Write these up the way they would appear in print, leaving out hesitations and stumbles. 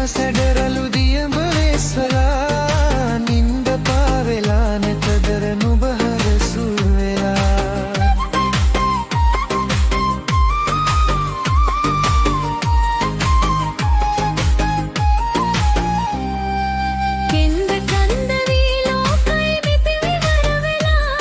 සැඩරලු දියඹ වෙස්වලා නින්ද පාවෙලා නැතදර නුඹ හරසුල් වෙලා කෙන්ද කන්ද වී ලෝකයි විපිවිවර වෙලා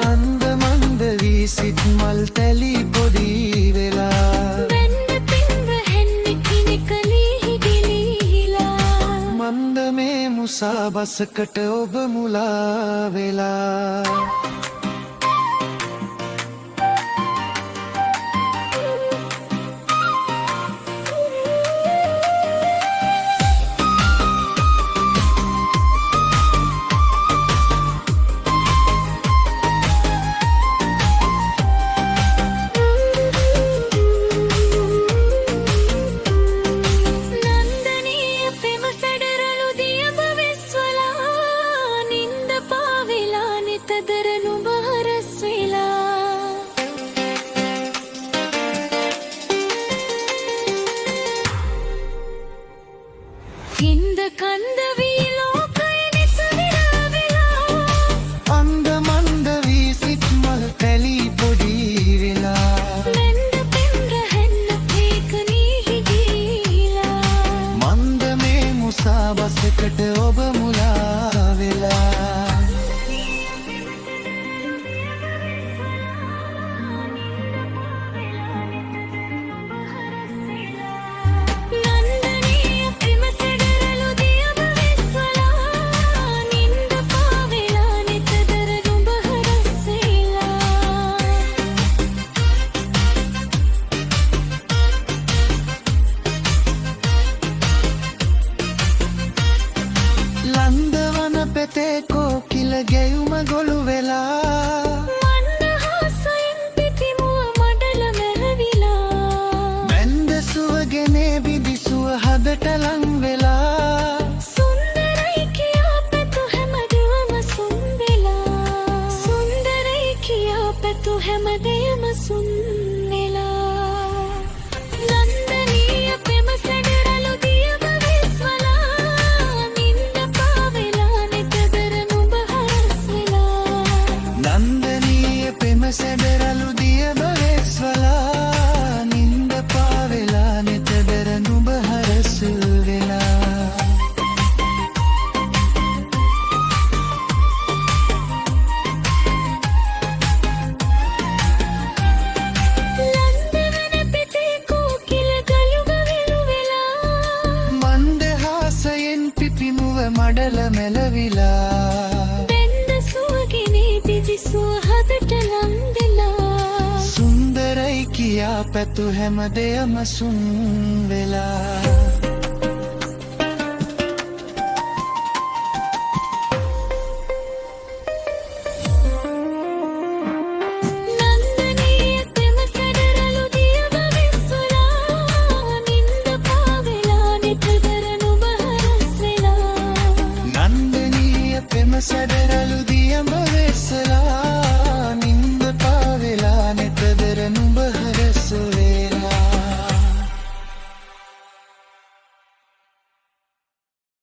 අන්ද මන්ද වී සිත් මල් තැලී පොඩි වෙලා වෙන්න පින්ව හෙන්න කිනිකලී ගිලිහිලා මන්ද මේ මුසා බසකට ඔබ මුලා වෙලා නන්දනීය පෙම සැඩරලු දියඹ වෙස්වලා නින්ද පාවෙලා නිතදර නුඹ හරස් වෙලා හින්ද කන්ද වී ලෝකය නිසවිරා වෙලා අන්ද මන්ද වී සිත් මල් තැලී පොඩි වෙලා වෙන්න පින්ර හෙන්න ඒක නීහිගීලා මන්ද මේ මුසා බසකට ඔබ මුලා වෙලා නන්දනීය පෙම සැඩරලු දියඹ වෙස්වලා නින්ද පාවෙලා නිතදර නුඹ හරස් වෙලා ලන්දවන පෙතේ කෝකිල ගැයුම ගොළු වෙලා මන්දහාසයෙන් පිටිමුව මඩල මැරවිලා මැන්ද සුවගෙනේ බිදිසුව හදට ලං වෙලා සුන්දරයි කියා පැතු හැමදෙම සුන් වෙලා සුන්දරයි කියා පැතු හැමදෙම සුන් වෙලා නන්දනීය පෙම සැඩරලු දියඹ වෙස්වලා නින්ද පාවෙලා නිතදර නුඹ හරස් වෙලා නන්දනීය පෙම සැඩරලු දියඹ වෙස්වලා නින්ද පාවෙලා නෙතදර නුඹ හරසුල් වෙලා ලන්දවන පෙතේ කෝකිල ගලුග වෙලු වෙලා මන්දහාසයෙන් පිපිමුව මඩල මැලවිලා වෙන්න සුවගිනේ පිදිසුව හදට ලං වෙලා සුන්දරයි කියා පැතු හැමදෙම සුන් වෙලා නන්දනීය පෙම සැඩරලු දියඹ වෙස්වලා නින්ද පාවෙලා නිතදර නුඹ හරස් වෙලා නන්දනීය පෙම සැඩර